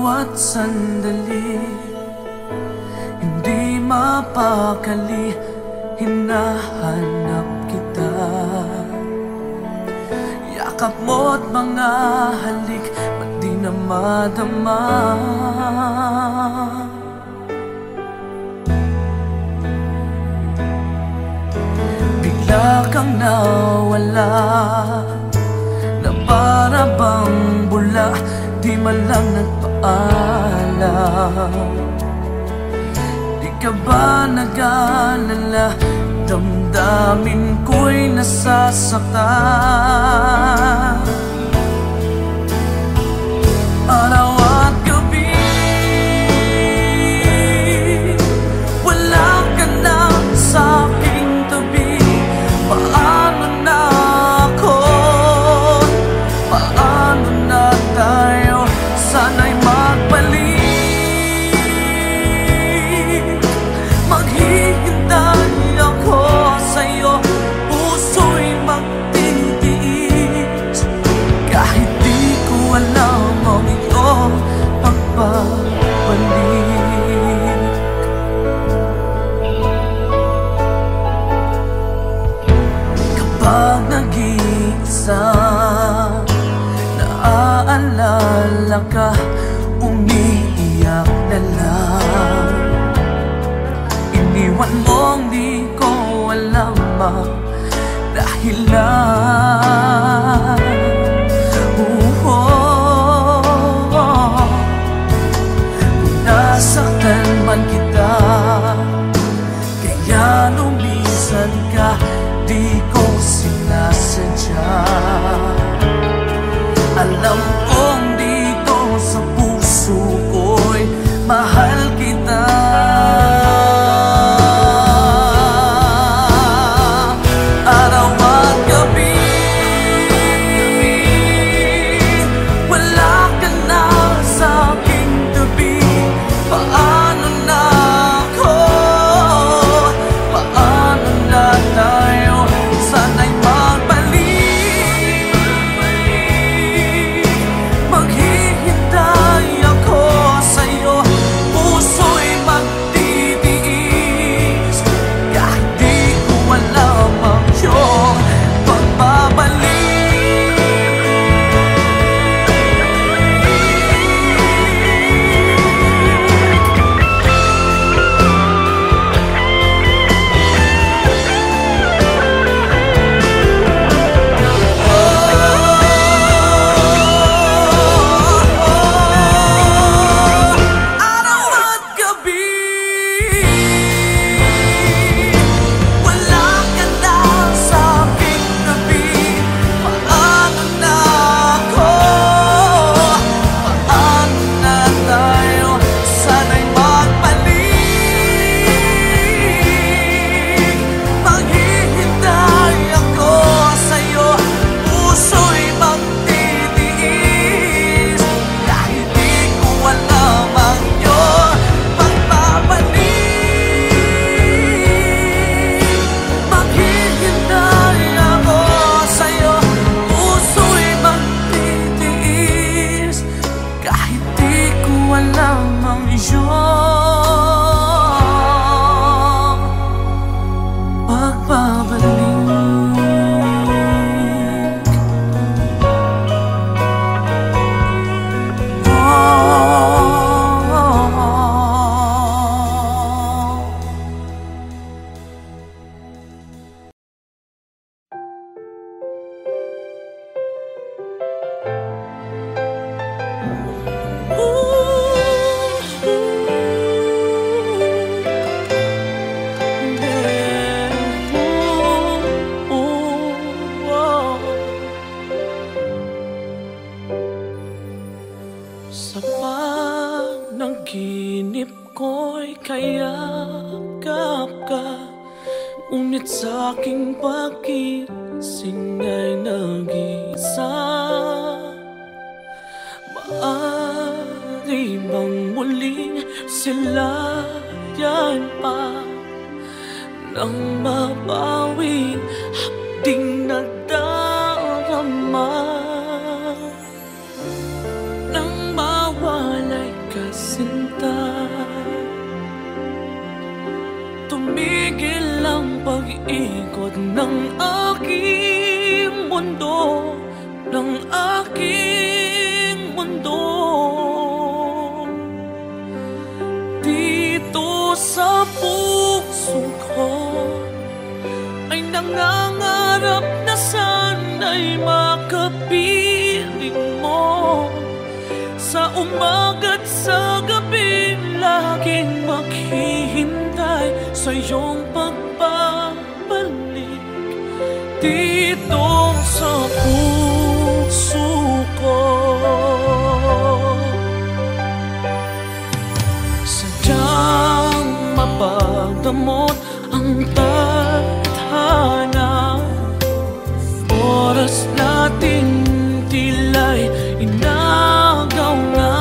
bawat sandali, hindi mapakali, hinahanap kita. Yakap mo't mga halik, ba't di na madama? Bigla kang nawala, na para bang bula, di man lang nagpaalam. Di ka ba nag-alala, damdamin ko'y nasasaktan. Araw at gabi, wala ka na sa aking tabi. Paano na ako? Paano na tayo? Sana'y magbalik. Maghihintay ako sa'yo, puso'y magtitiis. Kahit di ko alam ang iyong pagbabalik. Kapag nag-iisa, naaalala ka, umiiyak na lang. Iniwan mong di ko alam ang dahilan. Kung nasaktan man kita, kaya lumisan ka, di ko sinasadya. Alam kong dito sa puso ko'y mahal kita. Araw at gabi, wala ka na sa aking tabi. Paano na ako? Paano na tayo? Sana'y magbalik. Maghihintay ako sa'yo, puso'y magtitiis. Kahit di ko alam ang iyong pagbabalik. Araw at gabi, wala ka na sa aking tabi. Paano na ako? Paano na tayo? Sana'y magbalik. Maghihintay ako sa'yo, puso'y magtitiis. Kahit di ko alam ang iyong pagbabalik. Maghihintay ako sa'yo, puso'y magtitiis. Kahit di ko alam ang iyong pagbabalik. Sa panaginip ko'y kayakap ka, ngunit sa aking pagising ay nag-isa. Maaari bang muling silayan pa nang mabawi hapding nadarama? Nang mawalay ng aking mundo, ng aking mundo. Dito sa puso ko ay nangangarap na sana'y makapiling mo. Sa umaga't sa gabi, laging maghihintay sa iyong pagbabalik. Dito sa puso ko, sadyang mapagdamot ang tadhana. Oras natin tila'y inagaw na.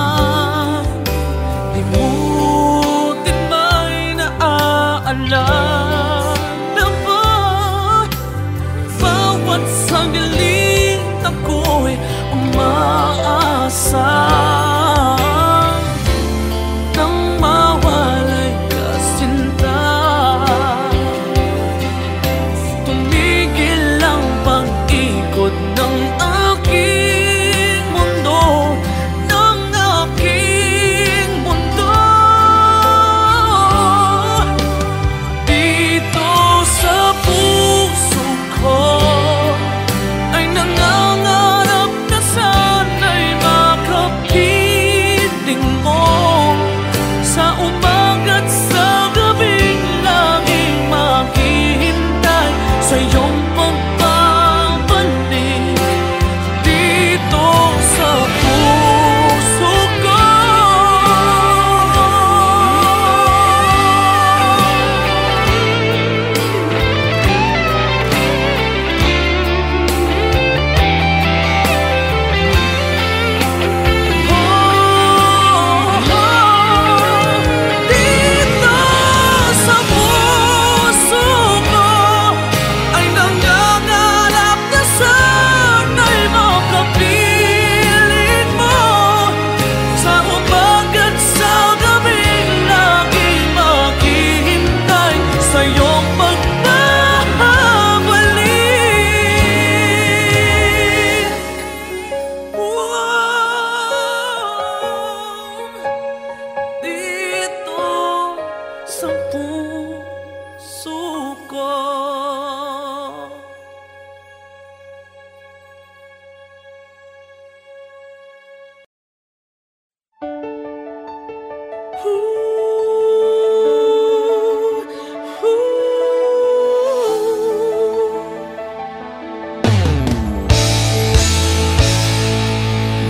Limutin may naaalala ba? Bawat sandali ako'y umaasa nang mawalay ka sinta. Tumigil ang pag-ikot ng aking mundo, ng aking mundo. Dito sa puso ko ay nangangarap na sana'y makapiling mo. Sa umaga't sa gabing laging maghihintay sa iyong pagbabalik. Dito sa puso ko, dito sa puso ko ay nangangarap na sana'y makapiling mo. Sa umaga't sa gabing laging maghihintay sa iyong pagbabalik. Dito sa puso ko.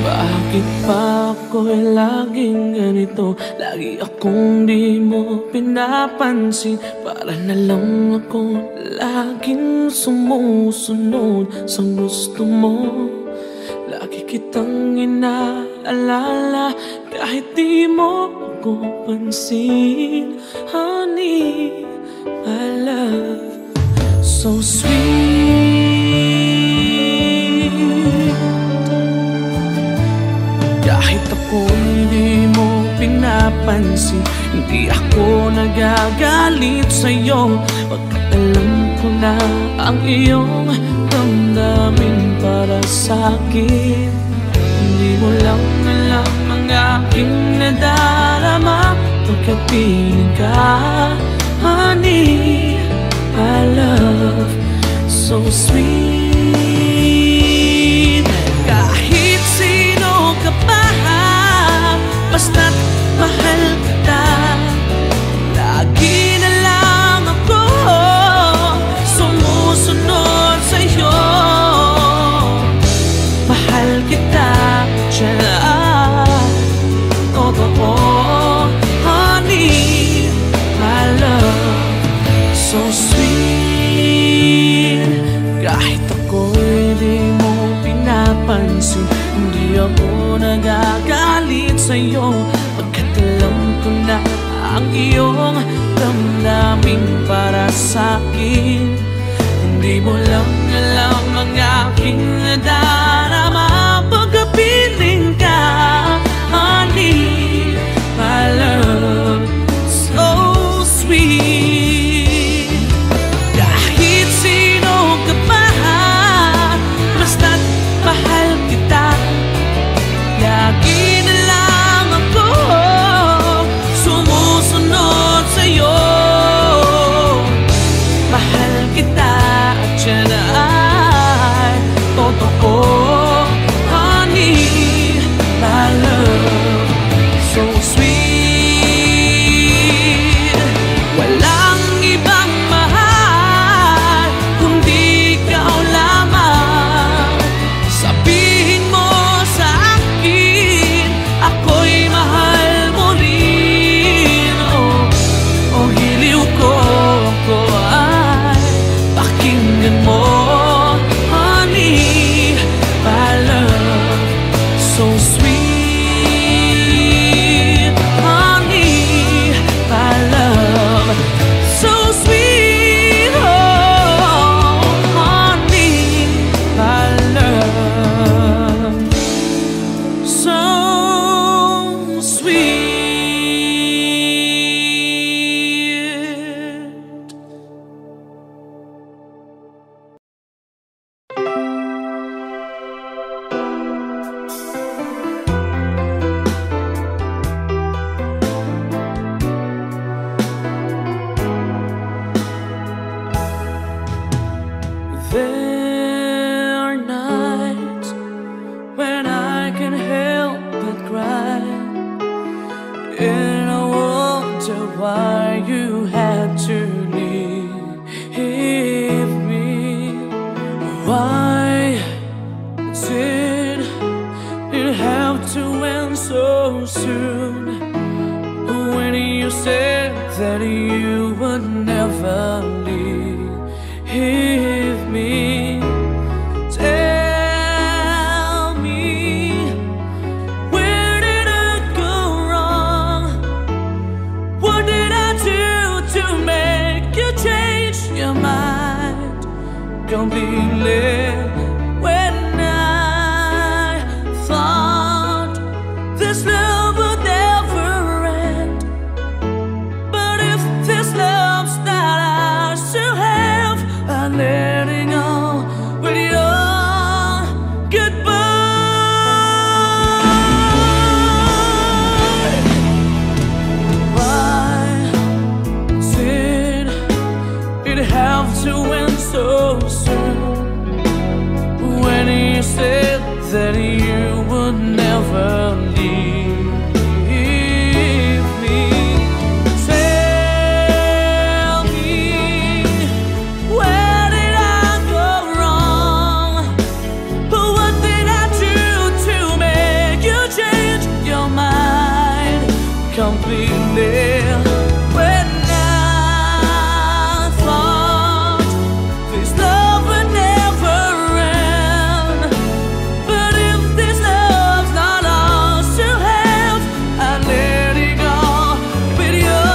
Bakit pa ako'y laging ganito? Lagi akong di mo pinapansin. Para na lang ako laging sumusunod sa gusto mo. Lagi kitang inaalala kahit di mo ako pansin. Honey, my love, so sweet. Kahit ako hindi mo pinapansin, hindi ako nagagalit sa'yo. Pagkat alam ko na ang iyong damdamin para sa'kin. Hindi mo lang alam ang aking nadarama pagkapiling ka. Honey, my love, so sweet. Kahit sino ka pa, basta't mahal kita. Lagi na lang ako sumusunod sa'yo. Mahal kita dyan, totoo. Honey, my love, so sweet. Kahit ako'y di mo pinapansin, hindi ako nagagalit sa'yo. Pagkat alam ko na ang iyong damdamin para sa'kin. Hindi mo lang alam ang aking nadarama pagkapiling ka. Honey, my love, so sweet. Kahit sino why you had to leave me. Why did it have to end so soon? When you said that you would never leave me. Tell me, where did I go wrong? What did I do to make you change your mind completely? When I thought this love would never end, but if this love's not ours to have, I'm letting go with your goodbye. Why did it have to end so soon? When you said that you would never leave me. Tell me, where did I go wrong? What did I do to make you change your mind completely? When I thought this love would never end, but if this love's not ours to have, I let it go with your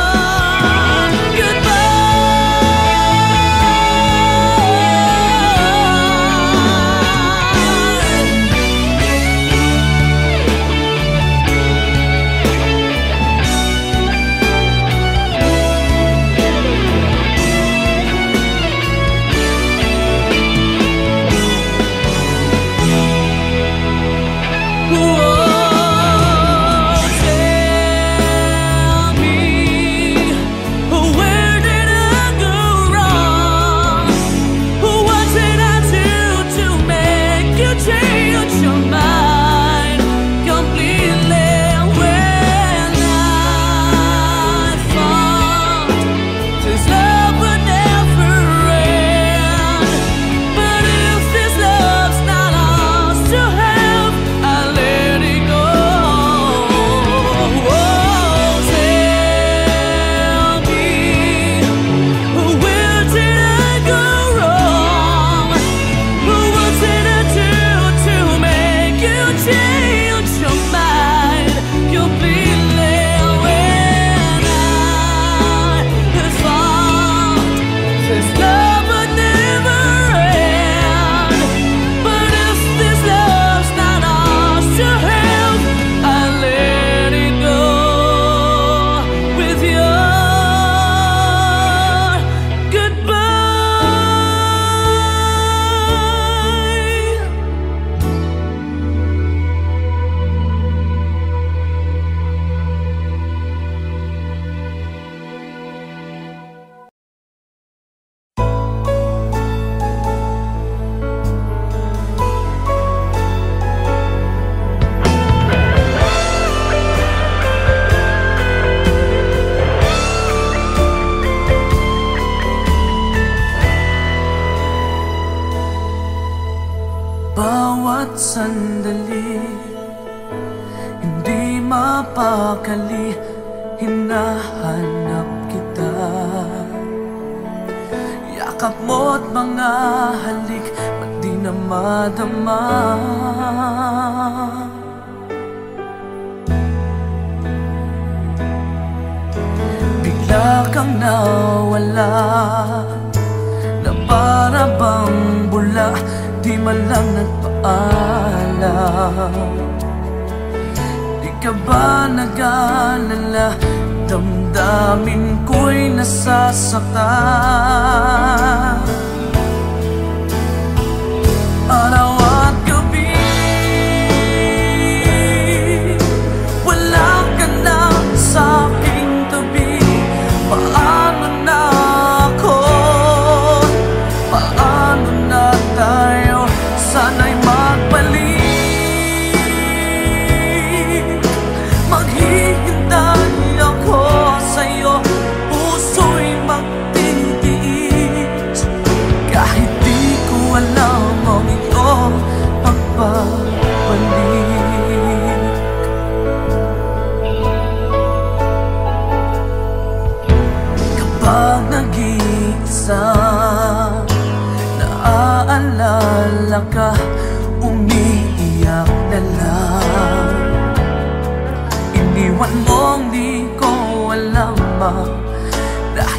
bawat sandali, hindi mapakali, hinahanap kita. Yakap mo't mga halik, ba't di na madama? Bigla kang nawala, na para bang bula, di man lang nagpaalam. Di ka ba nag-alala, damdamin ko'y nasasaktan. Araw at gabi, wala ka na sa aking tabi. Paano na ako? Paano na tayo? Sana'y magbalik. Maghihintay ako sa'yo.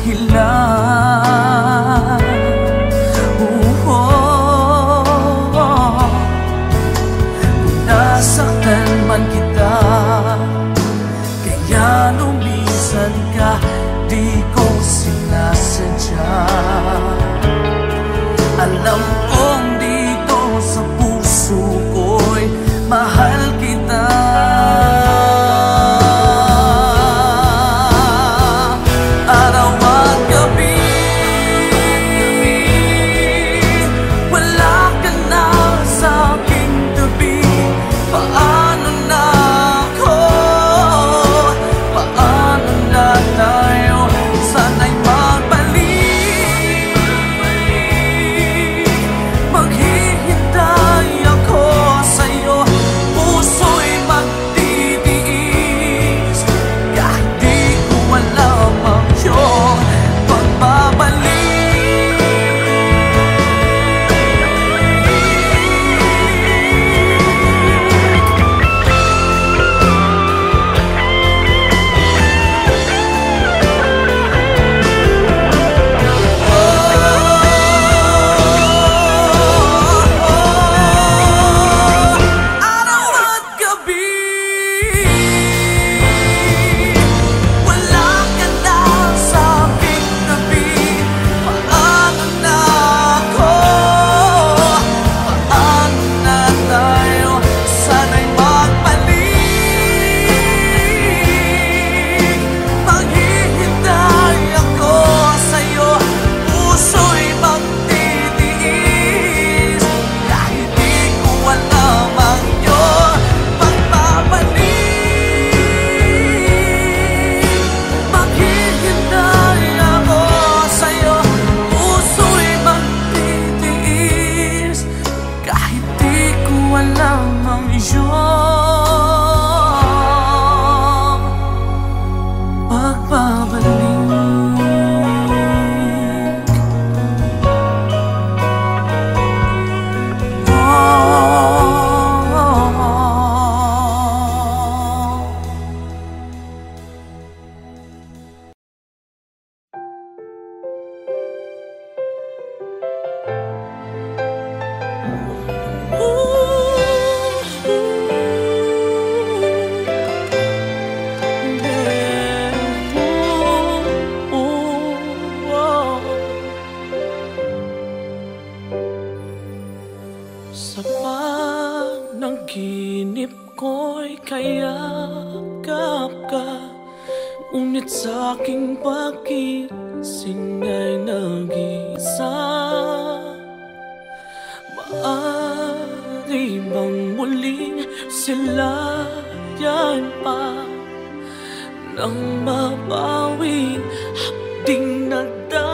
dahilan. Kung nasaktan man kita, kaya lumisan ka, di ko sinasadya. Alam kong dito sa puso ko'y mahal kita. Araw at gabi, wala ka na sa aking tabi. Paano na ako? Paano na tayo? Sana'y magbalik. Maghihintay ako sa'yo, puso'y magtitiis. Kahit di ko alam ang iyong pagbabalik. Araw at gabi, wala ka na sa aking tabi. Paano na ako? Paano na tayo? Sana'y magbalik. Maghihintay ako sa'yo, puso'y magtitiis. Kahit di ko alam ang iyong pagbabalik. Maghihintay ako sa'yo, puso'y magtitiis. Kahit di ko alam ang iyong pagbabalik. Sa panaginip ko'y kayakap ka, ngunit sa aking pagising ay nag-isa. Maaari bang muling silayan pa nang mabawing hapding nadarama?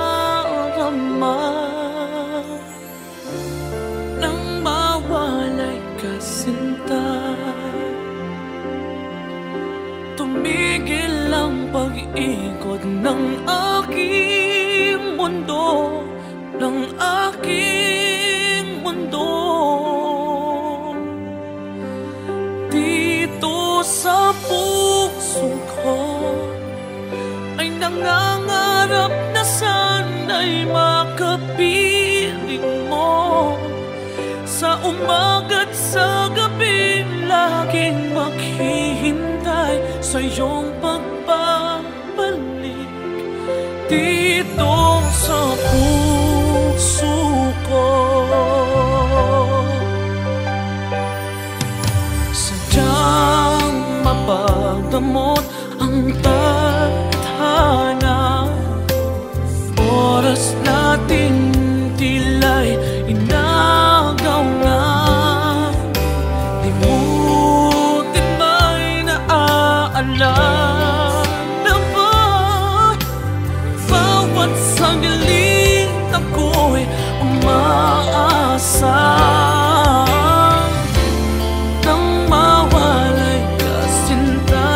Nang mawalay ka, sinta, tumigil ang pag-ikot ng aking mundo, ng aking mundo. Dito sa puso ko ay nangangarap na sana'y makapiling mo. Sa umaga't sa gabi, laging maghihintay sa iyong pagbabalik. Dito sa puso ko, sadyang mapagdamot ang tadhana. Oras natin tila'y inagaw na. Limutin ba'y naaalala ba? Bawat sandali ako'y umaasa. Nang mawalay ka, sinta,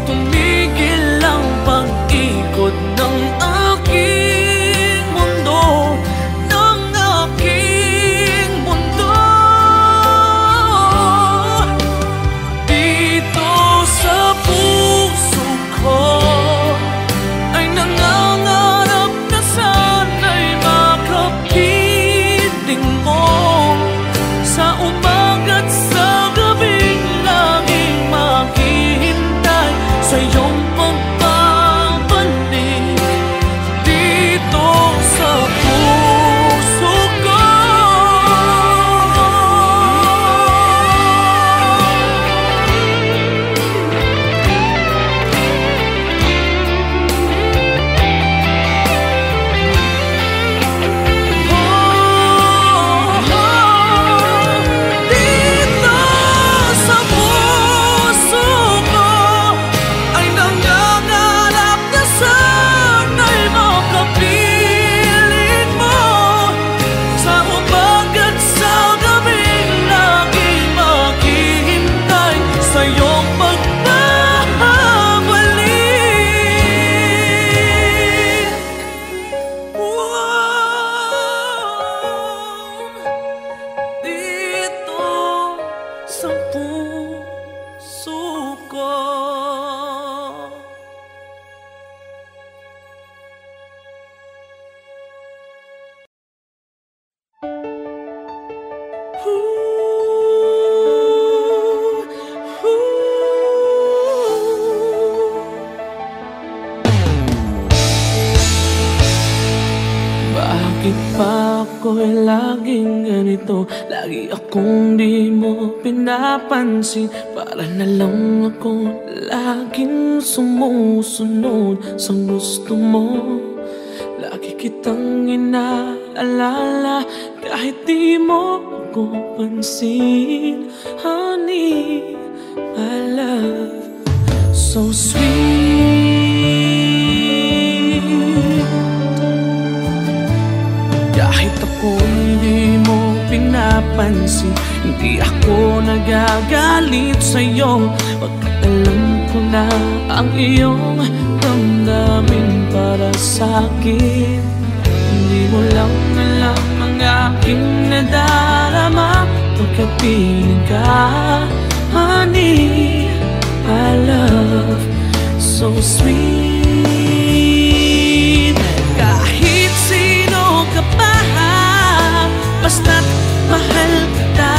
tumigil ang pag-ikot ng aking mundo, ng aking mundo. Sa umaga't sa gabing laging maghihintay sa iyong pagbabalik dito sa puso ko. Bakit pa ako'y laging ganito? Lagi akong di mo pinapansin. Para na lang ako laging sumusunod sa gusto mo. Lagi kitang inaalala kahit di mo ako pansin. Honey, my love, so sweet. Kahit ako hindi mo pinapansin, hindi ako nagagalit sa'yo. Pagkat alam ko na ang iyong damdamin para sa'kin. Hindi mo lang alam ang aking nadarama pagkat piling ka. Honey, my love, so sweet. Kahit sino ka pa, basta't mahal kita.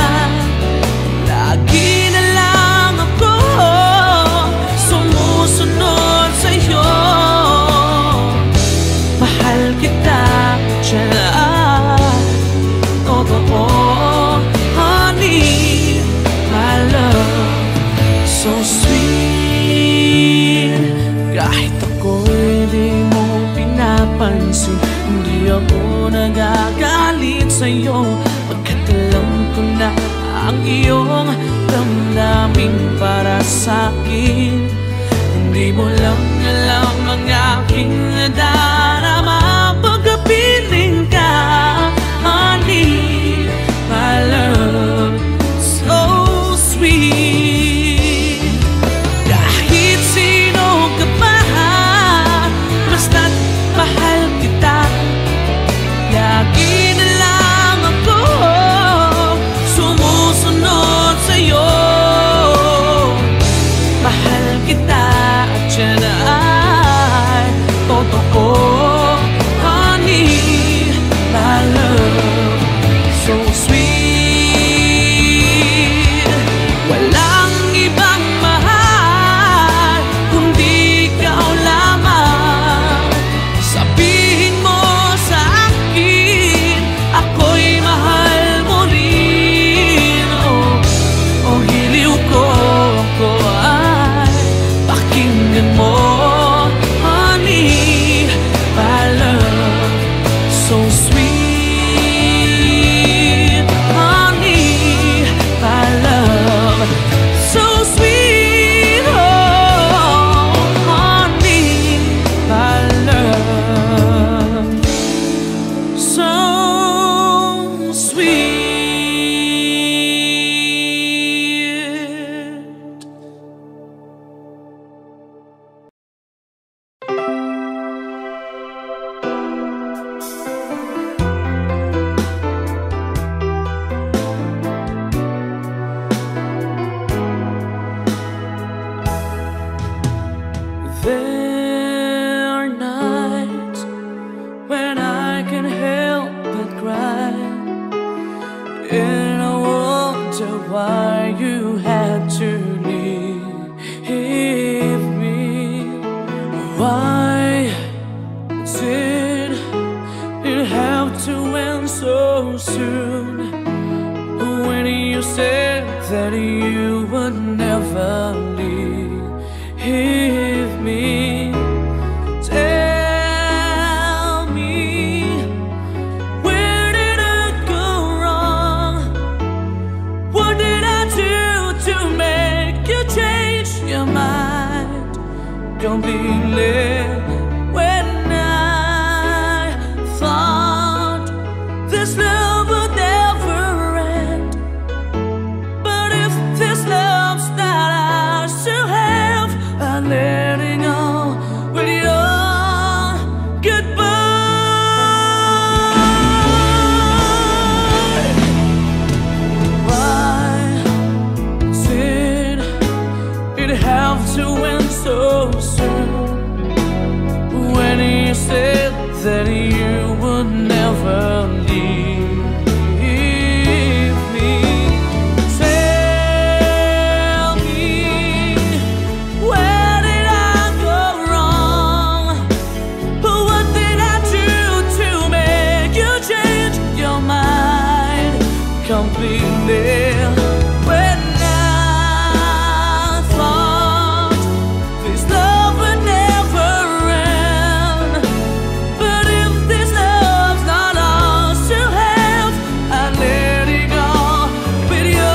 Lagi na lang ako sumusunod sa'yo. Mahal kita, tiyan, totoo. Honey, my love, so sweet. Kahit ako'y di mo pinapansin, hindi ako nagagalit sa'yo. Pagkat alam ko na ang iyong damdamin para sa'kin. Hindi mo lang alam ang aking nadarama pagkapiling ka. Honey, my love, so sweet. Kahit sino ka pa, basta't mahal kita. Lagi na lang ako sumusunod sa'yo. Mahal kita at yan ay totoo. Honey, my love, so sweet. Walang ibang mahal kundi ikaw lamang. Sabihin mo sa akin, ako'y mahal mo rin. Oh, hiliw ko ako ay pakinggan mo. Honey, my love, so sweet. Honey, my love, so sweet. Oh, honey, my love, so sweet. There are nights when I can't help but cry. wonder why you had to leave me. Why did it have to end so soon? When you said that you would never leave me. Tell me, where did I go wrong? What did I do to make you change your mind completely? When I thought this love would never end, but if this love's not ours to have, I'm letting go with your goodbye. Why did it have to end so soon? When you said that you would never leave me. Tell me, where did I go wrong? What did I do to make you change your mind completely? When I thought this love would never end, but if this love's not ours to have, I let it go with your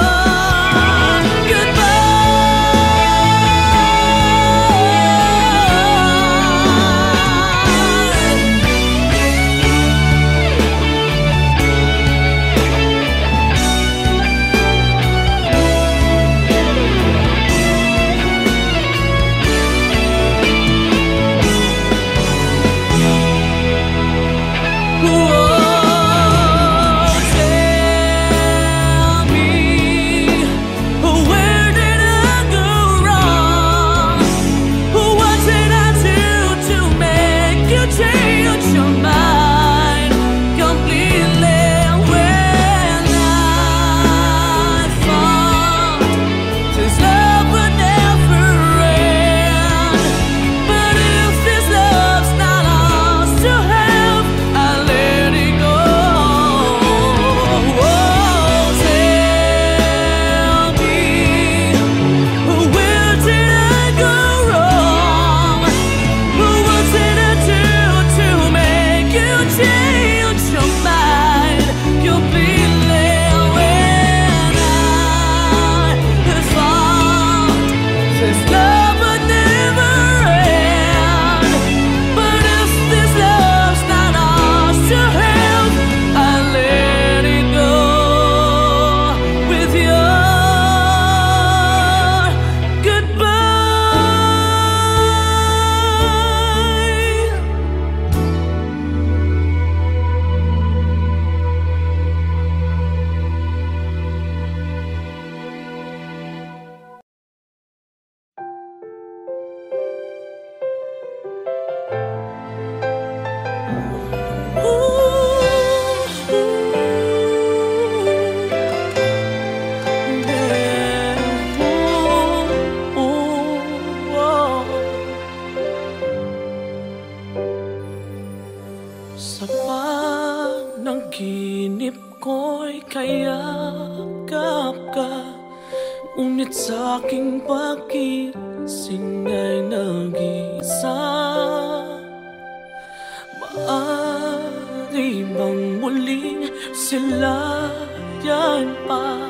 sa panaginip ko'y kayakap ka, ngunit sa aking pagising ay nag-isa. Maaari bang muling silayan pa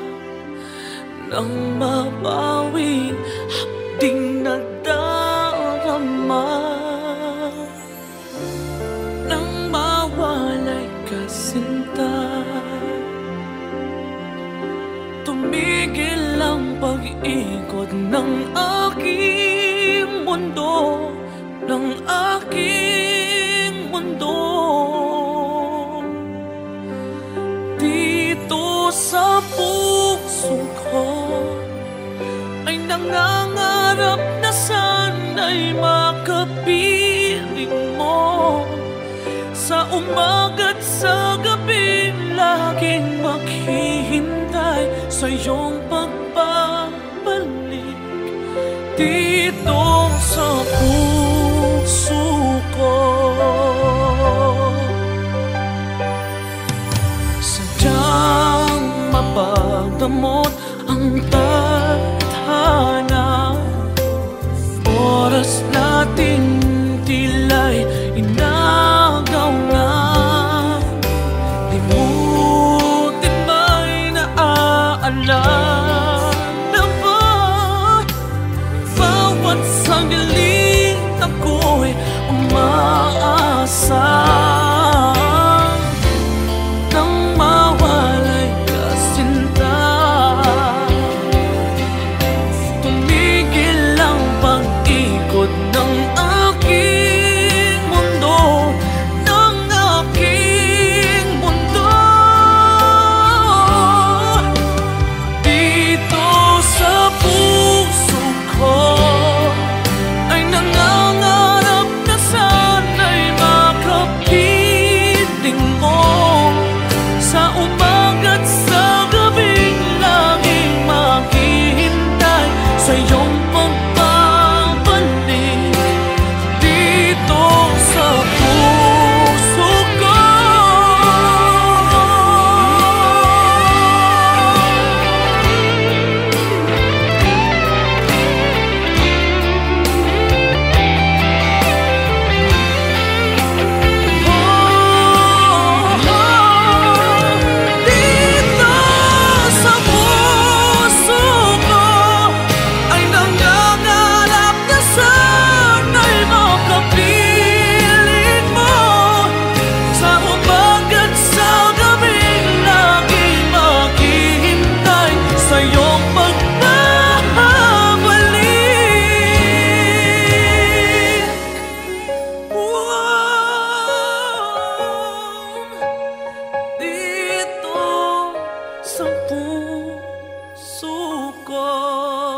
nang mabawing hapding nadarama? Nang mawalay ka, sinta, tumigil ang pag-ikot ng aking mundo, ng aking mundo. Dito sa puso ko ay nangangarap na sana'y makapiling mo. Sa umaga't sa gabi laging maghihintay naghihintay sa iyong pagbabalik dito sa puso ko. Sadyang mapagdamot ang tadhana, oras nating tila'y inagaw na. Di mo din ba'y naaalala ba? Bawat sandali ako'y umaasa nang mawalay ka, sinta. Tumigil ang pag-ikot ng aking mundo, ng aking mundo. Dito sa puso ko ay nangangarap na sana'y makapiling mo. Sa umaga't sa gabing laging maghihintay sa iyong pagbabalik dito sa puso ko. Dito sa puso ko ay nangangarap na sana'y makapiling mo. Sa umaga't sa gabing laging maghihintay sa iyong pagbabalik. Dito sa puso ko.